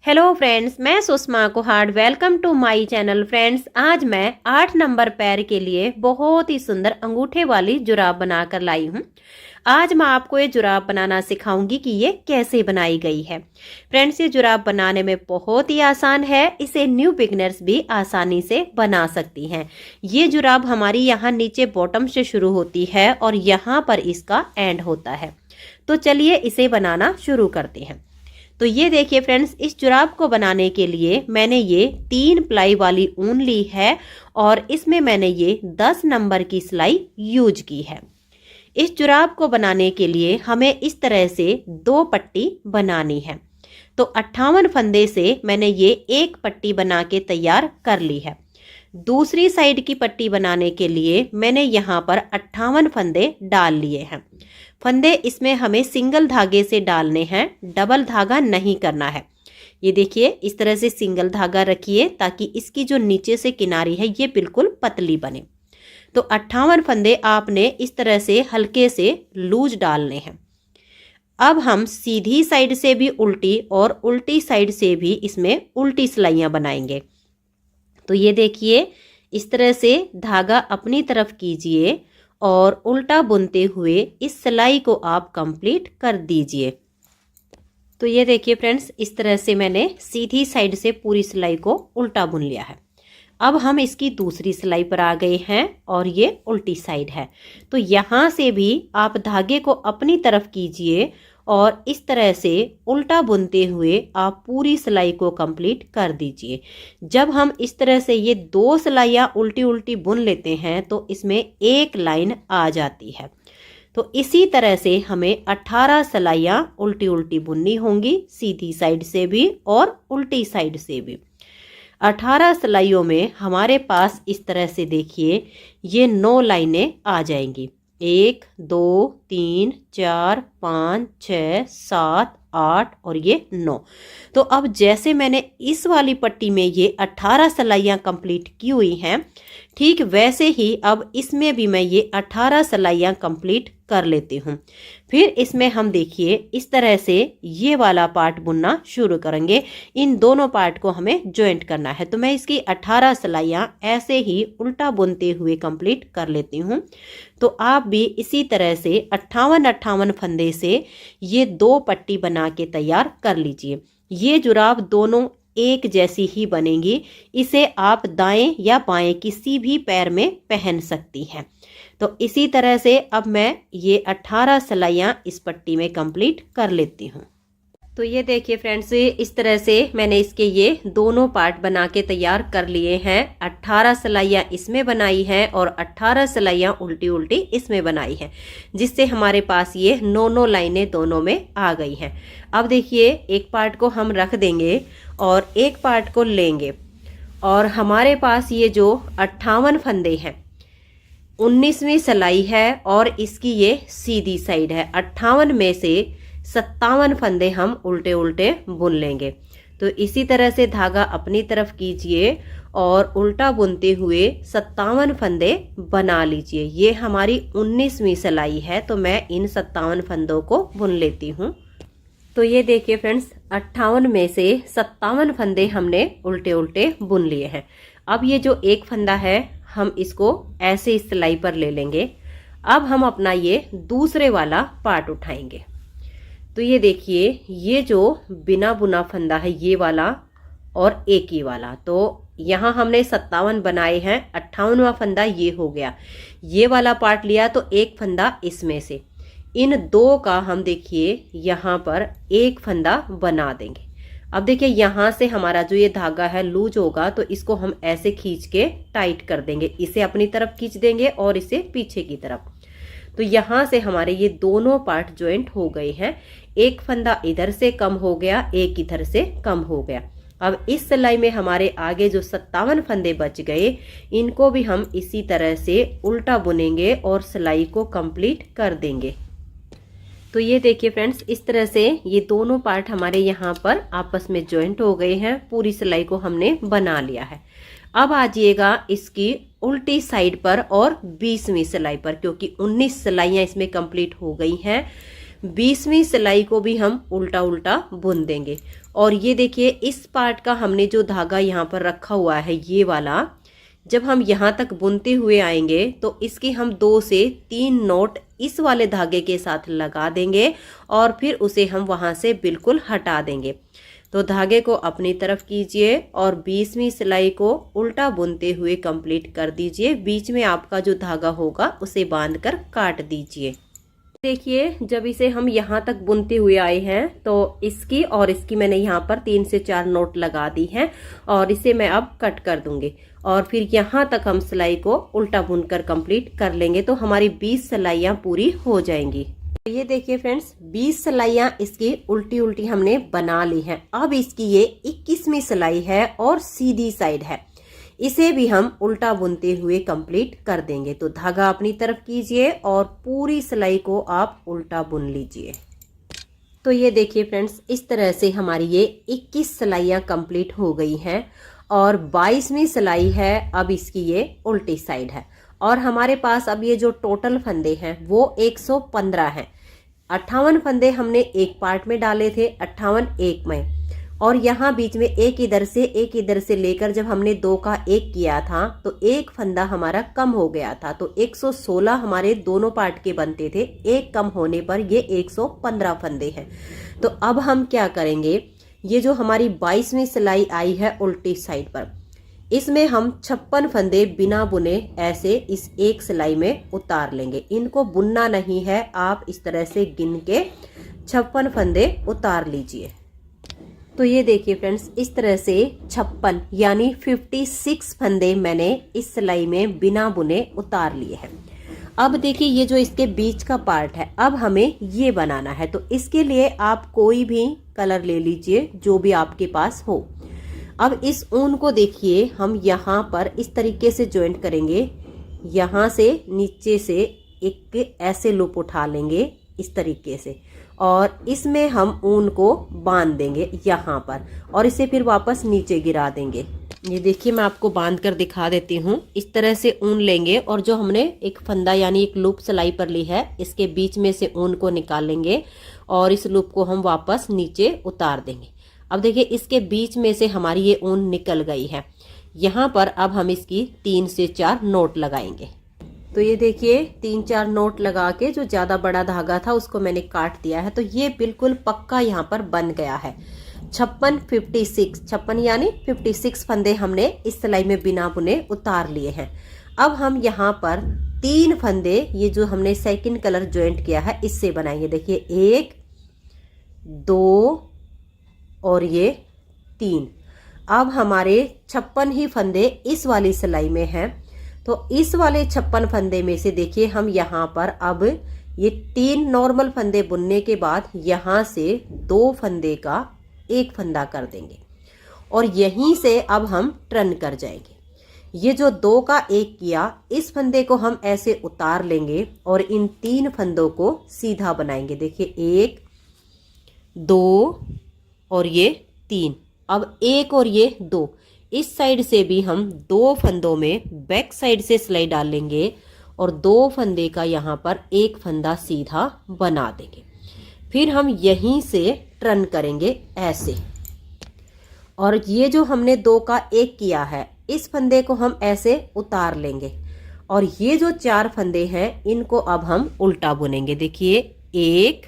Hello friends, मैं Sushma Kuhad. Welcome to my channel. Friends, आज मैं 8 नंबर पैर के लिए बहुत ही सुंदर अंगूठे वाली जुराब बनाकर लाई हूँ। आज मैं आपको ये जुराब बनाना सिखाऊंगी कि ये कैसे बनाई गई है। फ्रेंड्स, ये जुराब बनाने में बहुत ही आसान है। इसे न्यू बिगनर्स भी आसानी से बना सकती हैं। ये जुराब हमारी यहाँ नीचे बॉटम से शुरू होती है और यहाँ पर इसका एंड होता है। तो चलिए इसे बनाना शुरू करते हैं। तो ये देखिए फ्रेंड्स, इस जुराब को बनाने के लिए मैंने ये 3 प्लाई वाली ऊन ली है और इसमें मैंने ये 10 नंबर की सिलाई यूज की है। इस जुराब को बनाने के लिए हमें इस तरह से 2 पट्टी बनानी है। तो 58 फंदे से मैंने ये एक पट्टी बना के तैयार कर ली है। दूसरी साइड की पट्टी बनाने के लिए मैंने यहाँ पर 58 फंदे डाल लिए हैं। फंदे इसमें हमें सिंगल धागे से डालने हैं, डबल धागा नहीं करना है। ये देखिए, इस तरह से सिंगल धागा रखिए ताकि इसकी जो नीचे से किनारी है ये बिल्कुल पतली बने। तो 58 फंदे आपने इस तरह से हल्के से लूज डालने हैं। अब हम सीधी साइड से भी उल्टी और उल्टी साइड से भी इसमें उल्टी सिलाइयाँ बनाएंगे। तो ये देखिए, इस तरह से धागा अपनी तरफ कीजिए और उल्टा बुनते हुए इस सिलाई को आप कंप्लीट कर दीजिए। तो ये देखिए फ्रेंड्स, इस तरह से मैंने सीधी साइड से पूरी सिलाई को उल्टा बुन लिया है। अब हम इसकी दूसरी सिलाई पर आ गए हैं और ये उल्टी साइड है। तो यहाँ से भी आप धागे को अपनी तरफ कीजिए और इस तरह से उल्टा बुनते हुए आप पूरी सिलाई को कंप्लीट कर दीजिए। जब हम इस तरह से ये 2 सिलाइयाँ उल्टी उल्टी बुन लेते हैं तो इसमें एक लाइन आ जाती है। तो इसी तरह से हमें 18 सिलाइयाँ उल्टी उल्टी बुननी होंगी, सीधी साइड से भी और उल्टी साइड से भी। 18 सिलाइयों में हमारे पास इस तरह से देखिए ये 9 लाइनें आ जाएंगी। 1 2 3 4 5 6 7 8 और ये 9। तो अब जैसे मैंने इस वाली पट्टी में ये 18 सिलाइयाँ कंप्लीट की हुई हैं, ठीक वैसे ही अब इसमें भी मैं ये 18 सिलाइयाँ कंप्लीट कर लेती हूँ। फिर इसमें हम देखिए इस तरह से ये वाला पार्ट बुनना शुरू करेंगे। इन दोनों पार्ट को हमें जॉइंट करना है। तो मैं इसकी 18 सिलाइयाँ ऐसे ही उल्टा बुनते हुए कंप्लीट कर लेती हूँ। तो आप भी इसी तरह से 58 फंदे से ये 2 पट्टी बना के तैयार कर लीजिए। ये जुराब दोनों एक जैसी ही बनेगी। इसे आप दाएं या बाएं किसी भी पैर में पहन सकती हैं। तो इसी तरह से अब मैं ये 18 सिलाइयाँ इस पट्टी में कंप्लीट कर लेती हूँ। तो ये देखिए फ्रेंड्स, इस तरह से मैंने इसके ये दोनों पार्ट बना के तैयार कर लिए हैं। 18 सिलाइयाँ इसमें बनाई हैं और 18 सिलाइयाँ उल्टी उल्टी इसमें बनाई हैं, जिससे हमारे पास ये 9 लाइनें दोनों में आ गई हैं। अब देखिए, एक पार्ट को हम रख देंगे और एक पार्ट को लेंगे और हमारे पास ये जो 58 फंदे हैं, 19वीं सिलाई है और इसकी ये सीधी साइड है। 58 में से 57 फंदे हम उल्टे उल्टे बुन लेंगे। तो इसी तरह से धागा अपनी तरफ कीजिए और उल्टा बुनते हुए 57 फंदे बना लीजिए। ये हमारी 19वीं सिलाई है, तो मैं इन 57 फंदों को बुन लेती हूँ। तो ये देखिए फ्रेंड्स, 58 में से 57 फंदे हमने उल्टे उल्टे बुन लिए हैं। अब ये जो एक फंदा है हम इसको ऐसे इस सिलाई पर ले लेंगे। अब हम अपना ये दूसरे वाला पार्ट उठाएंगे। तो ये देखिए, ये जो बिना बुना फंदा है ये वाला और एक ही वाला, तो यहाँ हमने 57 बनाए हैं। 58वां फंदा ये हो गया। ये वाला पार्ट लिया तो एक फंदा इसमें से, इन 2 का हम देखिए यहाँ पर एक फंदा बना देंगे। अब देखिए, यहाँ से हमारा जो ये धागा है लूज होगा तो इसको हम ऐसे खींच के टाइट कर देंगे। इसे अपनी तरफ खींच देंगे और इसे पीछे की तरफ। तो यहाँ से हमारे ये दोनों पार्ट ज्वाइंट हो गए हैं। एक फंदा इधर से कम हो गया, एक इधर से कम हो गया। अब इस सिलाई में हमारे आगे जो 57 फंदे बच गए, इनको भी हम इसी तरह से उल्टा बुनेंगे और सिलाई को कंप्लीट कर देंगे। तो ये देखिए फ्रेंड्स, इस तरह से ये दोनों पार्ट हमारे यहाँ पर आपस में ज्वाइंट हो गए हैं। पूरी सिलाई को हमने बना लिया है। अब आ जाइएगा इसकी उल्टी साइड पर और 20वीं सिलाई पर, क्योंकि 19 सिलाइयाँ इसमें कंप्लीट हो गई हैं। 20वीं सिलाई को भी हम उल्टा उल्टा बुन देंगे और ये देखिए इस पार्ट का हमने जो धागा यहाँ पर रखा हुआ है ये वाला, जब हम यहाँ तक बुनते हुए आएंगे तो इसके हम 2 से 3 नोट इस वाले धागे के साथ लगा देंगे और फिर उसे हम वहाँ से बिल्कुल हटा देंगे। तो धागे को अपनी तरफ कीजिए और 20वीं सिलाई को उल्टा बुनते हुए कंप्लीट कर दीजिए। बीच में आपका जो धागा होगा उसे बांधकर काट दीजिए। देखिए जब इसे हम यहाँ तक बुनते हुए आए हैं तो इसकी और इसकी मैंने यहाँ पर 3 से 4 नोट लगा दी हैं और इसे मैं अब कट कर दूंगी और फिर यहाँ तक हम सिलाई को उल्टा बुनकर कंप्लीट कर लेंगे तो हमारी 20 सिलाइयाँ पूरी हो जाएंगी। तो ये देखिए फ्रेंड्स 20 सिलाइयाँ इसकी उल्टी उल्टी हमने बना ली हैं। अब इसकी ये 21वीं सिलाई है और सीधी साइड है, इसे भी हम उल्टा बुनते हुए कंप्लीट कर देंगे। तो धागा अपनी तरफ कीजिए और पूरी सिलाई को आप उल्टा बुन लीजिए। तो ये देखिए फ्रेंड्स इस तरह से हमारी ये 21 सिलाइयाँ कंप्लीट हो गई हैं और 22वीं सिलाई है। अब इसकी ये उल्टी साइड है और हमारे पास अब ये जो टोटल फंदे हैं वो 115 हैं। 58 फंदे हमने एक पार्ट में डाले थे, 58 एक में, और यहाँ बीच में एक इधर से लेकर जब हमने 2 का 1 किया था तो एक फंदा हमारा कम हो गया था। तो 116 हमारे दोनों पार्ट के बनते थे, एक कम होने पर ये 115 फंदे हैं। तो अब हम क्या करेंगे, ये जो हमारी 22वीं सिलाई आई है उल्टी साइड पर, इसमें हम 56 फंदे बिना बुने ऐसे इस एक सिलाई में उतार लेंगे। इनको बुनना नहीं है, आप इस तरह से गिन के 56 फंदे उतार लीजिए। तो ये देखिए फ्रेंड्स इस तरह से 56 यानी 56 फंदे मैंने इस सिलाई में बिना बुने उतार लिए हैं। अब देखिए ये जो इसके बीच का पार्ट है, अब हमें ये बनाना है। तो इसके लिए आप कोई भी कलर ले लीजिए जो भी आपके पास हो। अब इस ऊन को देखिए हम यहाँ पर इस तरीके से जॉइंट करेंगे, यहाँ से नीचे से एक ऐसे लूप उठा लेंगे इस तरीके से और इसमें हम ऊन को बांध देंगे यहाँ पर और इसे फिर वापस नीचे गिरा देंगे। ये देखिए मैं आपको बांध कर दिखा देती हूँ। इस तरह से ऊन लेंगे और जो हमने एक फंदा यानी एक लूप सिलाई पर ली है इसके बीच में से ऊन को निकालेंगे और इस लूप को हम वापस नीचे उतार देंगे। अब देखिए इसके बीच में से हमारी ये ऊन निकल गई है। यहाँ पर अब हम इसकी 3 से 4 नोट लगाएंगे। तो ये देखिए 3-4 नोट लगा के जो ज्यादा बड़ा धागा था उसको मैंने काट दिया है। तो ये बिल्कुल पक्का यहाँ पर बन गया है। 56 यानी 56 फंदे हमने इस सिलाई में बिना बुने उतार लिए हैं। अब हम यहाँ पर 3 फंदे ये जो हमने सेकंड कलर ज्वाइंट किया है इससे बनाएंगे। देखिए 1 2 और ये 3। अब हमारे 56 ही फंदे इस वाली सिलाई में हैं। तो इस वाले 56 फंदे में से देखिए हम यहाँ पर अब ये 3 नॉर्मल फंदे बुनने के बाद यहाँ से 2 फंदे का 1 फंदा कर देंगे और यहीं से अब हम टर्न कर जाएंगे। ये जो 2 का 1 किया इस फंदे को हम ऐसे उतार लेंगे और इन 3 फंदों को सीधा बनाएंगे। देखिए 1 2 और ये 3। अब 1 और ये 2, इस साइड से भी हम 2 फंदों में बैक साइड से सिलाई डालेंगे और 2 फंदे का यहाँ पर 1 फंदा सीधा बना देंगे। फिर हम यहीं से टर्न करेंगे ऐसे और ये जो हमने 2 का 1 किया है इस फंदे को हम ऐसे उतार लेंगे और ये जो 4 फंदे हैं इनको अब हम उल्टा बुनेंगे। देखिए 1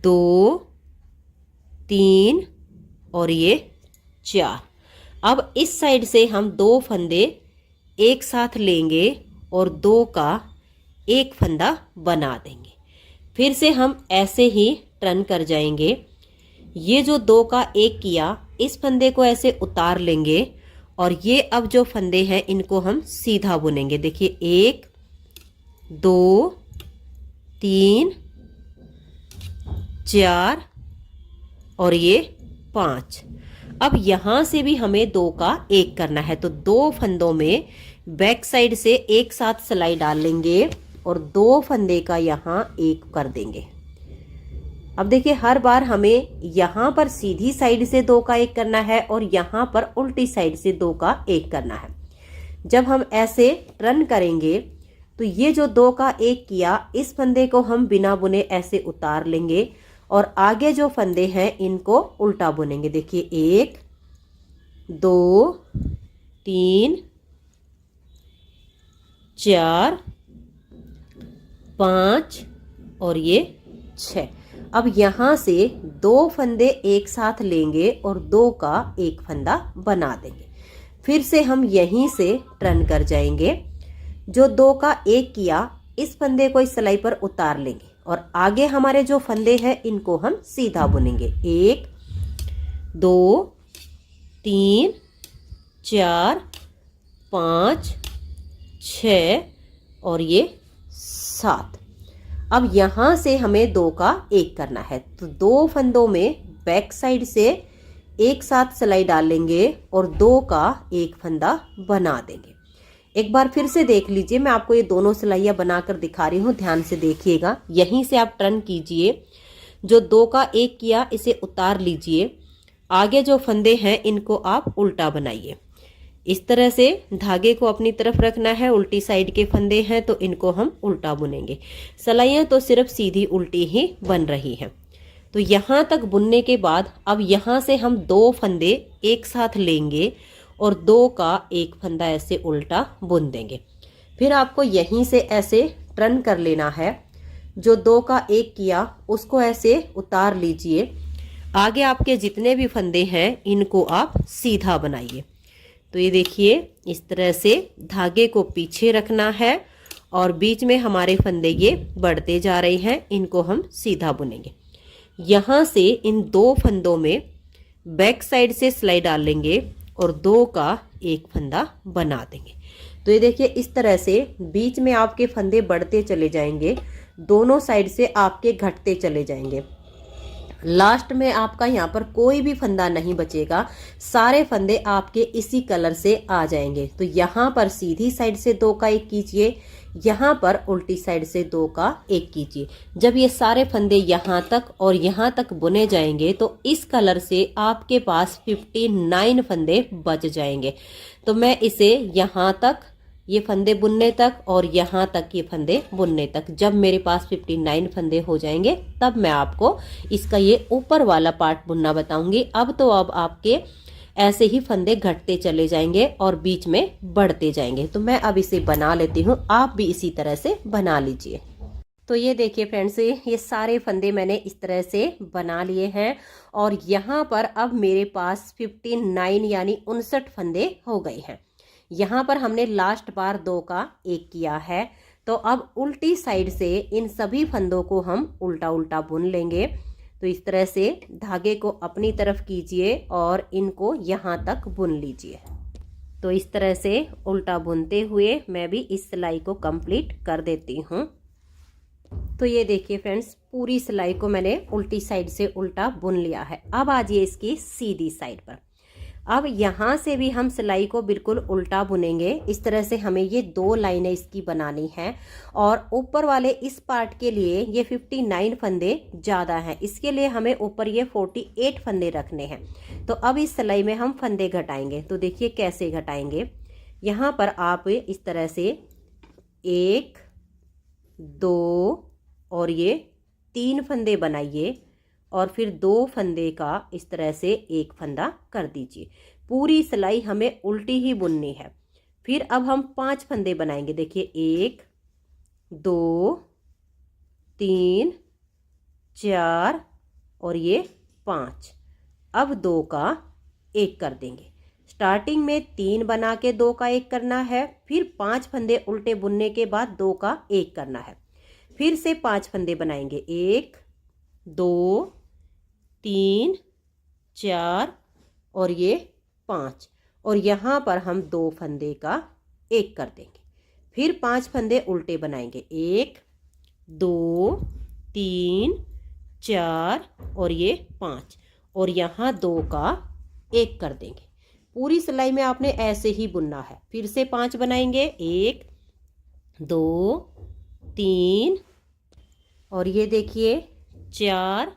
2 3 और ये 4। अब इस साइड से हम 2 फंदे एक साथ लेंगे और 2 का 1 फंदा बना देंगे। फिर से हम ऐसे ही टर्न कर जाएंगे। ये जो 2 का 1 किया इस फंदे को ऐसे उतार लेंगे और ये अब जो फंदे हैं इनको हम सीधा बुनेंगे। देखिए 1 2 3 4 और ये 5। अब यहाँ से भी हमें 2 का 1 करना है। तो 2 फंदों में बैक साइड से एक साथ सिलाई डाल लेंगे और 2 फंदे का यहाँ 1 कर देंगे। अब देखिए हर बार हमें यहाँ पर सीधी साइड से 2 का 1 करना है और यहाँ पर उल्टी साइड से 2 का 1 करना है। जब हम ऐसे टर्न करेंगे तो ये जो 2 का 1 किया इस फंदे को हम बिना बुने ऐसे उतार लेंगे और आगे जो फंदे हैं इनको उल्टा बुनेंगे। देखिए 1 2 3 4 5 और ये 6। अब यहाँ से 2 फंदे एक साथ लेंगे और 2 का एक फंदा बना देंगे। फिर से हम यहीं से टर्न कर जाएंगे। जो 2 का एक किया इस फंदे को इस सिलाई पर उतार लेंगे और आगे हमारे जो फंदे हैं इनको हम सीधा बुनेंगे। 1 2 3 4 5 6 और ये 7। अब यहाँ से हमें 2 का एक करना है, तो 2 फंदों में बैक साइड से एक साथ सिलाई डाल लेंगे और 2 का एक फंदा बना देंगे। एक बार फिर से देख लीजिए, मैं आपको ये दोनों सिलाइयाँ बनाकर दिखा रही हूँ, ध्यान से देखिएगा। यहीं से आप टर्न कीजिए, जो 2 का एक किया इसे उतार लीजिए, आगे जो फंदे हैं इनको आप उल्टा बनाइए। इस तरह से धागे को अपनी तरफ रखना है, उल्टी साइड के फंदे हैं तो इनको हम उल्टा बुनेंगे। सिलाइयाँ तो सिर्फ सीधी उल्टी ही बन रही हैं। तो यहाँ तक बुनने के बाद अब यहाँ से हम 2 फंदे एक साथ लेंगे और 2 का एक फंदा ऐसे उल्टा बुन देंगे। फिर आपको यहीं से ऐसे टर्न कर लेना है। जो 2 का एक किया उसको ऐसे उतार लीजिए, आगे आपके जितने भी फंदे हैं इनको आप सीधा बनाइए। तो ये देखिए इस तरह से धागे को पीछे रखना है और बीच में हमारे फंदे ये बढ़ते जा रहे हैं, इनको हम सीधा बुनेंगे। यहाँ से इन 2 फंदों में बैक साइड से सिलाई डाल लेंगे और 2 का एक फंदा बना देंगे। तो ये देखिए इस तरह से बीच में आपके फंदे बढ़ते चले जाएंगे, दोनों साइड से आपके घटते चले जाएंगे। लास्ट में आपका यहाँ पर कोई भी फंदा नहीं बचेगा, सारे फंदे आपके इसी कलर से आ जाएंगे। तो यहाँ पर सीधी साइड से 2 का एक कीजिए, यहाँ पर उल्टी साइड से 2 का एक कीजिए। जब ये सारे फंदे यहाँ तक और यहाँ तक बुने जाएंगे तो इस कलर से आपके पास 59 फंदे बच जाएंगे। तो मैं इसे यहाँ तक ये फंदे बुनने तक और यहाँ तक ये फंदे बुनने तक, जब मेरे पास 59 फंदे हो जाएंगे तब मैं आपको इसका ये ऊपर वाला पार्ट बुनना बताऊंगी। अब आपके ऐसे ही फंदे घटते चले जाएंगे और बीच में बढ़ते जाएंगे। तो मैं अब इसे बना लेती हूँ, आप भी इसी तरह से बना लीजिए। तो ये देखिए फ्रेंड्स, ये सारे फंदे मैंने इस तरह से बना लिए हैं और यहाँ पर अब मेरे पास 59 यानी 59 फंदे हो गए हैं। यहाँ पर हमने लास्ट बार 2 का एक किया है, तो अब उल्टी साइड से इन सभी फंदों को हम उल्टा उल्टा बुन लेंगे। तो इस तरह से धागे को अपनी तरफ कीजिए और इनको यहाँ तक बुन लीजिए। तो इस तरह से उल्टा बुनते हुए मैं भी इस सिलाई को कंप्लीट कर देती हूँ। तो ये देखिए फ्रेंड्स, पूरी सिलाई को मैंने उल्टी साइड से उल्टा बुन लिया है। अब आजिए इसकी सीधी साइड पर। अब यहाँ से भी हम सिलाई को बिल्कुल उल्टा बुनेंगे। इस तरह से हमें ये 2 लाइनें इसकी बनानी है और ऊपर वाले इस पार्ट के लिए ये 59 फंदे ज़्यादा हैं, इसके लिए हमें ऊपर ये 48 फंदे रखने हैं। तो अब इस सिलाई में हम फंदे घटाएंगे। तो देखिए कैसे घटाएंगे। यहाँ पर आप इस तरह से 1 2 और ये 3 फंदे बनाइए और फिर 2 फंदे का इस तरह से एक फंदा कर दीजिए। पूरी सिलाई हमें उल्टी ही बुननी है। फिर अब हम 5 फंदे बनाएंगे। देखिए 1 2 3 4 और ये 5। अब 2 का एक कर देंगे। स्टार्टिंग में 3 बना के 2 का एक करना है, फिर 5 फंदे उल्टे बुनने के बाद 2 का एक करना है। फिर से 5 फंदे बनाएंगे। 1 2 3 4 और ये 5 और यहाँ पर हम 2 फंदे का एक कर देंगे। फिर 5 फंदे उल्टे बनाएंगे। 1 2 3 4 और ये 5 और यहाँ 2 का एक कर देंगे। पूरी सिलाई में आपने ऐसे ही बुनना है। फिर से 5 बनाएंगे। 1 2 3 और ये देखिए 4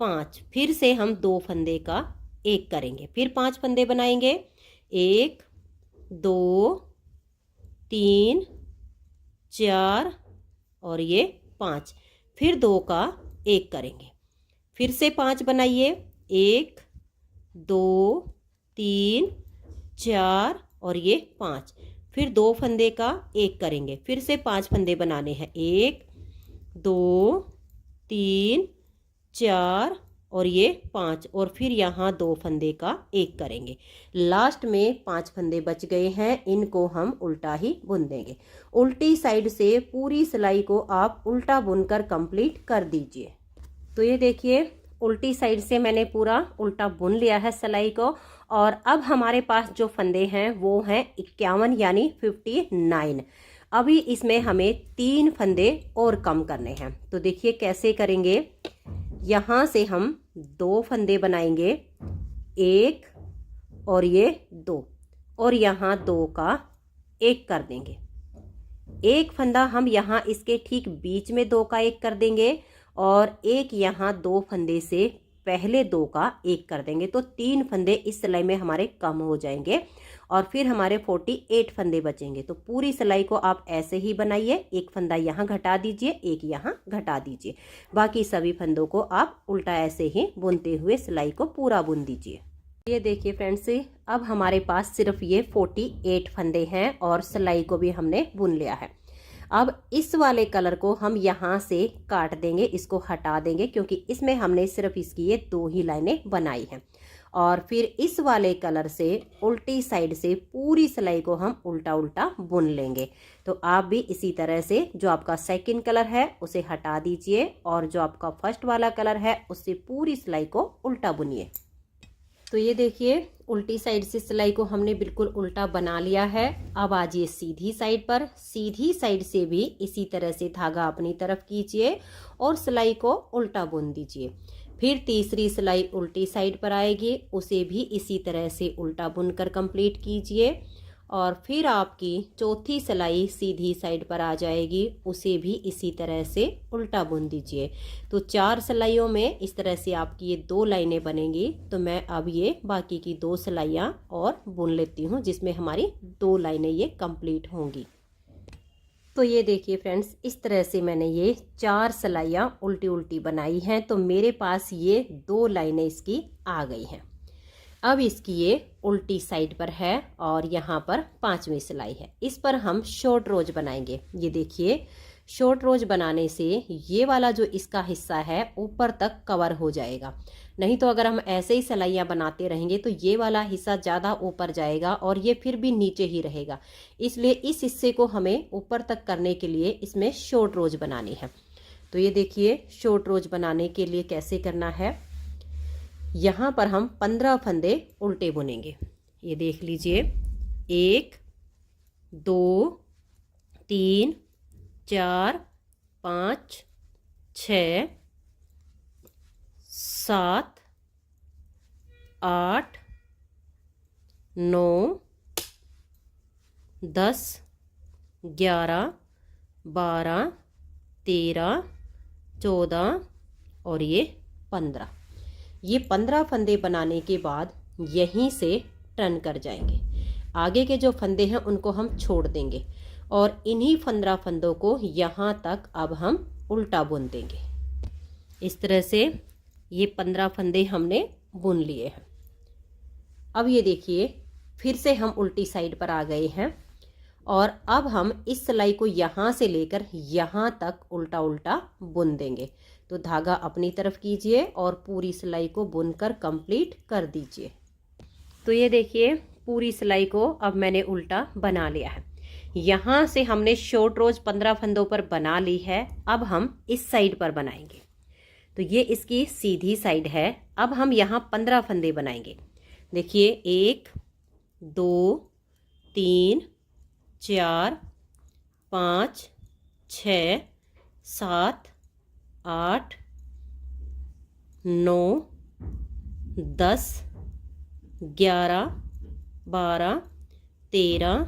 5। फिर से हम 2 फंदे का एक करेंगे। फिर 5 फंदे बनाएंगे। 1 2 3 4 और ये 5। फिर 2 का एक करेंगे। फिर से 5 बनाइए, 1 2 3 4 और ये 5। फिर 2 फंदे का एक करेंगे, फिर से 5 फंदे बनाने हैं, 1 2 3 4 और ये 5, और फिर यहाँ 2 फंदे का एक करेंगे। लास्ट में 5 फंदे बच गए हैं, इनको हम उल्टा ही बुन देंगे। उल्टी साइड से पूरी सिलाई को आप उल्टा बुनकर कंप्लीट कर दीजिए। तो ये देखिए उल्टी साइड से मैंने पूरा उल्टा बुन लिया है सिलाई को, और अब हमारे पास जो फंदे हैं वो हैं 51 यानी 59। अभी इसमें हमें 3 फंदे और कम करने हैं। तो देखिए कैसे करेंगे। यहाँ से हम 2 फंदे बनाएंगे, 1 और ये 2, और यहाँ 2 का एक कर देंगे। एक फंदा हम यहाँ इसके ठीक बीच में 2 का एक कर देंगे, और एक यहाँ 2 फंदे से पहले 2 का एक कर देंगे। तो 3 फंदे इस सिलाई में हमारे कम हो जाएंगे, और फिर हमारे 48 फंदे बचेंगे। तो पूरी सिलाई को आप ऐसे ही बनाइए, एक फंदा यहाँ घटा दीजिए, एक यहाँ घटा दीजिए, बाकी सभी फंदों को आप उल्टा ऐसे ही बुनते हुए सिलाई को पूरा बुन दीजिए। ये देखिए फ्रेंड्स, अब हमारे पास सिर्फ ये 48 फंदे हैं और सिलाई को भी हमने बुन लिया है। अब इस वाले कलर को हम यहाँ से काट देंगे, इसको हटा देंगे, क्योंकि इसमें हमने सिर्फ इसकी ये 2 ही लाइनें बनाई हैं। और फिर इस वाले कलर से उल्टी साइड से पूरी सिलाई को हम उल्टा उल्टा बुन लेंगे। तो आप भी इसी तरह से जो आपका सेकंड कलर है उसे हटा दीजिए, और जो आपका फर्स्ट वाला कलर है उससे पूरी सिलाई को उल्टा बुनिए। तो ये देखिए उल्टी साइड से सिलाई को हमने बिल्कुल उल्टा बना लिया है। अब आजिए सीधी साइड पर, सीधी साइड से भी इसी तरह से धागा अपनी तरफ कीजिए और सिलाई को उल्टा बुन दीजिए। फिर तीसरी सिलाई उल्टी साइड पर आएगी, उसे भी इसी तरह से उल्टा बुनकर कंप्लीट कीजिए, और फिर आपकी चौथी सिलाई सीधी साइड पर आ जाएगी, उसे भी इसी तरह से उल्टा बुन दीजिए। तो 4 सिलाइयों में इस तरह से आपकी ये 2 लाइनें बनेंगी। तो मैं अब ये बाकी की 2 सिलाइयाँ और बुन लेती हूँ, जिसमें हमारी 2 लाइनें ये कंप्लीट होंगी। तो ये देखिए फ्रेंड्स, इस तरह से मैंने ये 4 सिलाइयाँ उल्टी उल्टी बनाई हैं। तो मेरे पास ये 2 लाइनें इसकी आ गई हैं। अब इसकी ये उल्टी साइड पर है और यहाँ पर 5वीं सिलाई है, इस पर हम शॉर्ट रोज बनाएंगे। ये देखिए शॉर्ट रोज बनाने से ये वाला जो इसका हिस्सा है ऊपर तक कवर हो जाएगा। नहीं तो अगर हम ऐसे ही सिलाइयाँ बनाते रहेंगे तो ये वाला हिस्सा ज़्यादा ऊपर जाएगा और ये फिर भी नीचे ही रहेगा। इसलिए इस हिस्से को हमें ऊपर तक करने के लिए इसमें शॉर्ट रोज बनानी है। तो ये देखिए शॉर्ट रोज बनाने के लिए कैसे करना है। यहाँ पर हम 15 फंदे उल्टे बुनेंगे। ये देख लीजिए, 1 2 3 4 5 6 7 8 9 10 11 12 13 14 और ये 15। ये 15 फंदे बनाने के बाद यहीं से टर्न कर जाएंगे। आगे के जो फंदे हैं उनको हम छोड़ देंगे और इन्हीं 15 फंदों को यहाँ तक अब हम उल्टा बुन देंगे। इस तरह से ये 15 फंदे हमने बुन लिए हैं। अब ये देखिए फिर से हम उल्टी साइड पर आ गए हैं और अब हम इस सिलाई को यहाँ से लेकर यहाँ तक उल्टा उल्टा बुन देंगे। तो धागा अपनी तरफ कीजिए और पूरी सिलाई को बुनकर कंप्लीट कर दीजिए। तो ये देखिए पूरी सिलाई को अब मैंने उल्टा बना लिया है। यहाँ से हमने शॉर्ट रोज 15 फंदों पर बना ली है। अब हम इस साइड पर बनाएंगे। तो ये इसकी सीधी साइड है। अब हम यहाँ 15 फंदे बनाएंगे। देखिए 1 2 3 4 5 6 7 8 9 10 11 12 13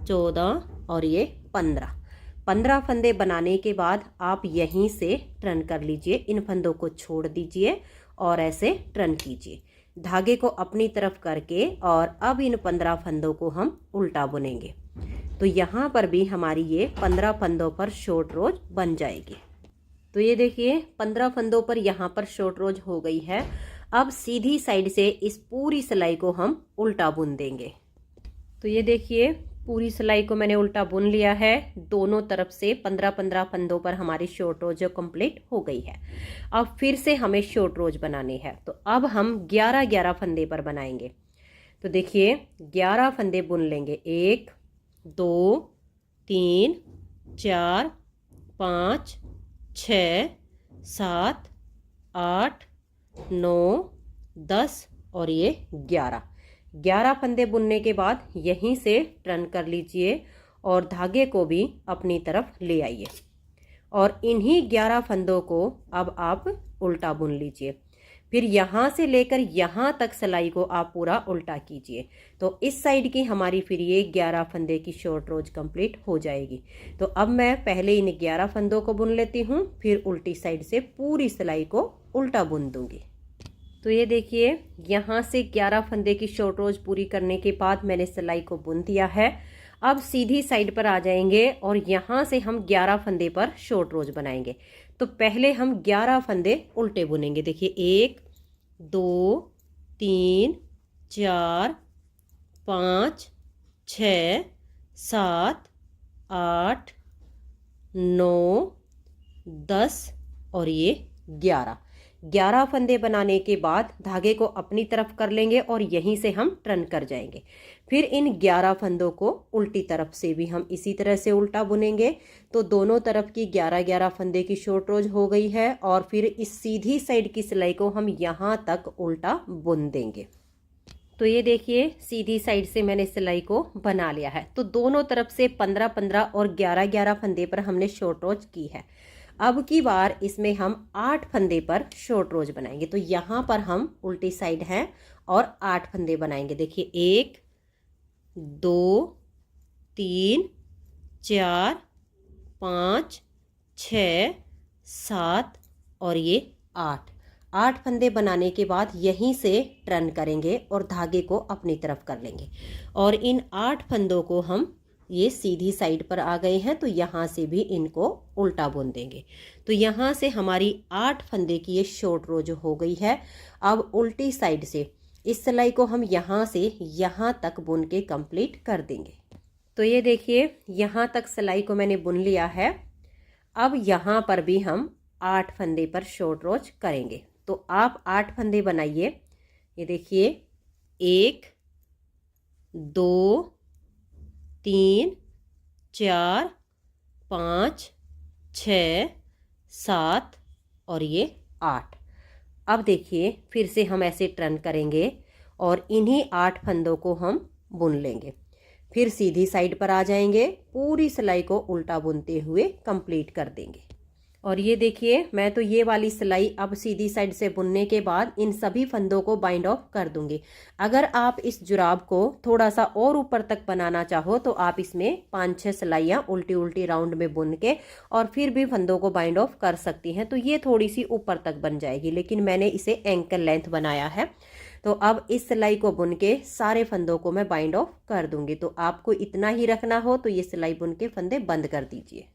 14 और ये 15 फंदे बनाने के बाद आप यहीं से टर्न कर लीजिए। इन फंदों को छोड़ दीजिए और ऐसे टर्न कीजिए धागे को अपनी तरफ करके, और अब इन 15 फंदों को हम उल्टा बुनेंगे। तो यहाँ पर भी हमारी ये 15 फंदों पर शॉर्ट रोज बन जाएगी। तो ये देखिए 15 फंदों पर यहाँ पर शॉर्ट रोज हो गई है। अब सीधी साइड से इस पूरी सिलाई को हम उल्टा बुन देंगे। तो ये देखिए पूरी सिलाई को मैंने उल्टा बुन लिया है। दोनों तरफ से 15-15 फंदों पर हमारी शॉर्ट रोज कंप्लीट हो गई है। अब फिर से हमें शॉर्ट रोज बनानी है, तो अब हम 11-11 फंदे पर बनाएंगे। तो देखिए 11 फंदे बुन लेंगे। 1 2 3 4 5 6 7 8 9 10 और ये 11 फंदे बुनने के बाद यहीं से टर्न कर लीजिए और धागे को भी अपनी तरफ ले आइए और इन्हीं 11 फंदों को अब आप उल्टा बुन लीजिए। फिर यहाँ से लेकर यहाँ तक सिलाई को आप पूरा उल्टा कीजिए। तो इस साइड की हमारी फिर ये 11 फंदे की शॉर्ट रोज कंप्लीट हो जाएगी। तो अब मैं पहले इन 11 फंदों को बुन लेती हूँ, फिर उल्टी साइड से पूरी सिलाई को उल्टा बुन दूंगी। तो ये देखिए यहाँ से 11 फंदे की शॉर्ट रोज पूरी करने के बाद मैंने सिलाई को बुन दिया है। अब सीधी साइड पर आ जाएंगे और यहाँ से हम 11 फंदे पर शॉर्ट रोज बनाएंगे। तो पहले हम 11 फंदे उल्टे बुनेंगे। देखिए 1 2 3 4 5 6 7 8 9 10 और ये 11 फंदे बनाने के बाद धागे को अपनी तरफ कर लेंगे और यहीं से हम टर्न कर जाएंगे। फिर इन 11 फंदों को उल्टी तरफ से भी हम इसी तरह से उल्टा बुनेंगे। तो दोनों तरफ की 11-11 फंदे की शॉर्ट रोज हो गई है और फिर इस सीधी साइड की सिलाई को हम यहाँ तक उल्टा बुन देंगे। तो ये देखिए सीधी साइड से मैंने सिलाई को बना लिया है। तो दोनों तरफ से 15-15 और 11-11 फंदे पर हमने शॉर्ट रोज की है। अब की बार इसमें हम 8 फंदे पर शॉर्ट रोज बनाएंगे। तो यहाँ पर हम उल्टी साइड हैं और 8 फंदे बनाएंगे। देखिए 1 2 3 4 5 6 7 और ये 8 फंदे बनाने के बाद यहीं से टर्न करेंगे और धागे को अपनी तरफ कर लेंगे और इन 8 फंदों को हम ये सीधी साइड पर आ गए हैं। तो यहाँ से भी इनको उल्टा बुन देंगे। तो यहाँ से हमारी 8 फंदे की ये शॉर्ट रोज हो गई है। अब उल्टी साइड से इस सिलाई को हम यहाँ से यहाँ तक बुन के कंप्लीट कर देंगे। तो ये देखिए यहाँ तक सिलाई को मैंने बुन लिया है। अब यहाँ पर भी हम 8 फंदे पर शॉर्ट रोज करेंगे। तो आप 8 फंदे बनाइए। ये देखिए 1 2 3 4 5 6 7 और ये 8। अब देखिए फिर से हम ऐसे टर्न करेंगे और इन्हीं 8 फंदों को हम बुन लेंगे। फिर सीधी साइड पर आ जाएंगे, पूरी सिलाई को उल्टा बुनते हुए कंप्लीट कर देंगे। और ये देखिए मैं तो ये वाली सिलाई अब सीधी साइड से बुनने के बाद इन सभी फंदों को बाइंड ऑफ कर दूंगी। अगर आप इस जुराब को थोड़ा सा और ऊपर तक बनाना चाहो तो आप इसमें 5-6 सिलाइयाँ उल्टी उल्टी राउंड में बुन के और फिर भी फंदों को बाइंड ऑफ कर सकती हैं। तो ये थोड़ी सी ऊपर तक बन जाएगी, लेकिन मैंने इसे एंकल लेंथ बनाया है। तो अब इस सिलाई को बुन के सारे फंदों को मैं बाइंड ऑफ कर दूंगी। तो आपको इतना ही रखना हो तो ये सिलाई बुन के फंदे बंद कर दीजिए।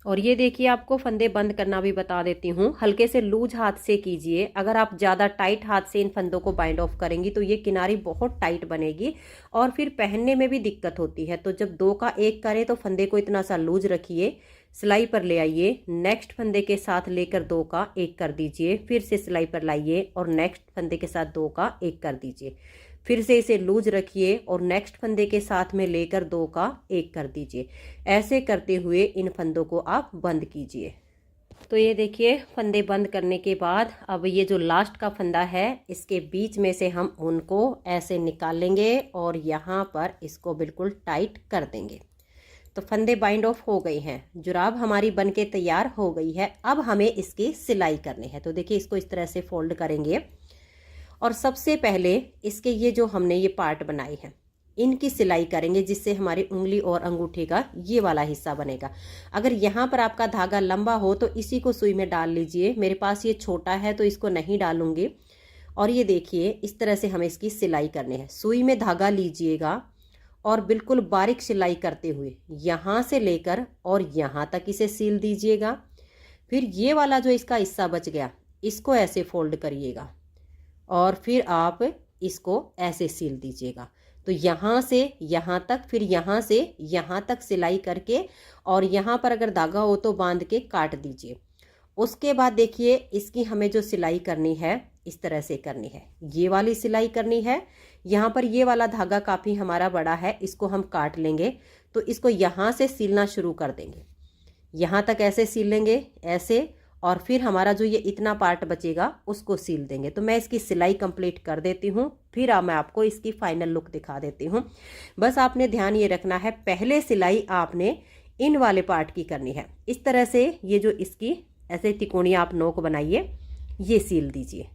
और ये देखिए आपको फंदे बंद करना भी बता देती हूँ। हल्के से लूज हाथ से कीजिए। अगर आप ज़्यादा टाइट हाथ से इन फंदों को बाइंड ऑफ करेंगी तो ये किनारी बहुत टाइट बनेगी और फिर पहनने में भी दिक्कत होती है। तो जब 2 का 1 करें तो फंदे को इतना सा लूज रखिए, सिलाई पर ले आइए, नेक्स्ट फंदे के साथ लेकर 2 का 1 कर दीजिए, फिर से सिलाई पर लाइए और नेक्स्ट फंदे के साथ 2 का 1 कर दीजिए, फिर से इसे लूज रखिए और नेक्स्ट फंदे के साथ में लेकर 2 का 1 कर दीजिए। ऐसे करते हुए इन फंदों को आप बंद कीजिए। तो ये देखिए फंदे बंद करने के बाद अब ये जो लास्ट का फंदा है इसके बीच में से हम उनको ऐसे निकाल लेंगे और यहाँ पर इसको बिल्कुल टाइट कर देंगे। तो फंदे बाइंड ऑफ हो गई हैं, जुराब हमारी बनके तैयार हो गई है। अब हमें इसकी सिलाई करनी है। तो देखिए इसको इस तरह से फोल्ड करेंगे और सबसे पहले इसके ये जो हमने ये पार्ट बनाई है इनकी सिलाई करेंगे, जिससे हमारी उंगली और अंगूठे का ये वाला हिस्सा बनेगा। अगर यहाँ पर आपका धागा लंबा हो तो इसी को सुई में डाल लीजिए। मेरे पास ये छोटा है तो इसको नहीं डालूंगी। और ये देखिए इस तरह से हमें इसकी सिलाई करनी है। सुई में धागा लीजिएगा और बिल्कुल बारीक सिलाई करते हुए यहाँ से लेकर और यहाँ तक इसे सील दीजिएगा। फिर ये वाला जो इसका हिस्सा बच गया इसको ऐसे फोल्ड करिएगा और फिर आप इसको ऐसे सील दीजिएगा। तो यहाँ से यहाँ तक, फिर यहाँ से यहाँ तक सिलाई करके और यहाँ पर अगर धागा हो तो बांध के काट दीजिए। उसके बाद देखिए इसकी हमें जो सिलाई करनी है इस तरह से करनी है, ये वाली सिलाई करनी है। यहाँ पर ये वाला धागा काफ़ी हमारा बड़ा है, इसको हम काट लेंगे। तो इसको यहाँ से सिलना शुरू कर देंगे, यहाँ तक ऐसे सिल लेंगे ऐसे, और फिर हमारा जो ये इतना पार्ट बचेगा उसको सील देंगे। तो मैं इसकी सिलाई कंप्लीट कर देती हूँ, फिर मैं आपको इसकी फाइनल लुक दिखा देती हूँ। बस आपने ध्यान ये रखना है, पहले सिलाई आपने इन वाले पार्ट की करनी है। इस तरह से ये जो इसकी ऐसे तिकोनी आप नोक बनाइए, ये सील दीजिए,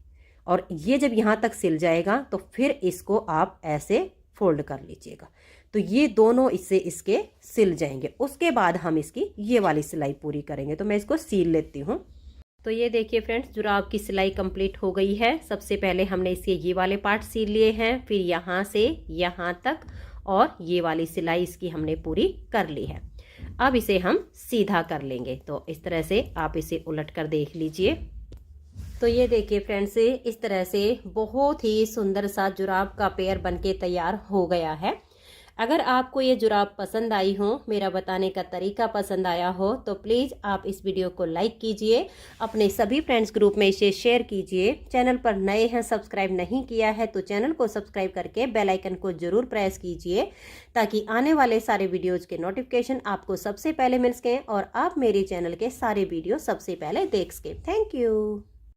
और ये जब यहाँ तक सिल जाएगा तो फिर इसको आप ऐसे फोल्ड कर लीजिएगा। तो ये दोनों इससे इसके सिल जाएंगे। उसके बाद हम इसकी ये वाली सिलाई पूरी करेंगे। तो मैं इसको सील लेती हूँ। तो ये देखिए फ्रेंड्स, जुराब की सिलाई कंप्लीट हो गई है। सबसे पहले हमने इसके ये वाले पार्ट सील लिए हैं, फिर यहाँ से यहाँ तक, और ये वाली सिलाई इसकी हमने पूरी कर ली है। अब इसे हम सीधा कर लेंगे। तो इस तरह से आप इसे उलट कर देख लीजिए। तो ये देखिए फ्रेंड्स, इस तरह से बहुत ही सुंदर सा जुराब का पेयर बनके तैयार हो गया है। अगर आपको ये जुराब पसंद आई हो, मेरा बताने का तरीका पसंद आया हो, तो प्लीज़ आप इस वीडियो को लाइक कीजिए, अपने सभी फ्रेंड्स ग्रुप में इसे शेयर कीजिए। चैनल पर नए हैं, सब्सक्राइब नहीं किया है तो चैनल को सब्सक्राइब करके बेल आइकन को जरूर प्रेस कीजिए, ताकि आने वाले सारे वीडियोज के नोटिफिकेशन आपको सबसे पहले मिल सकें और आप मेरे चैनल के सारे वीडियो सबसे पहले देख सकें। Thank you.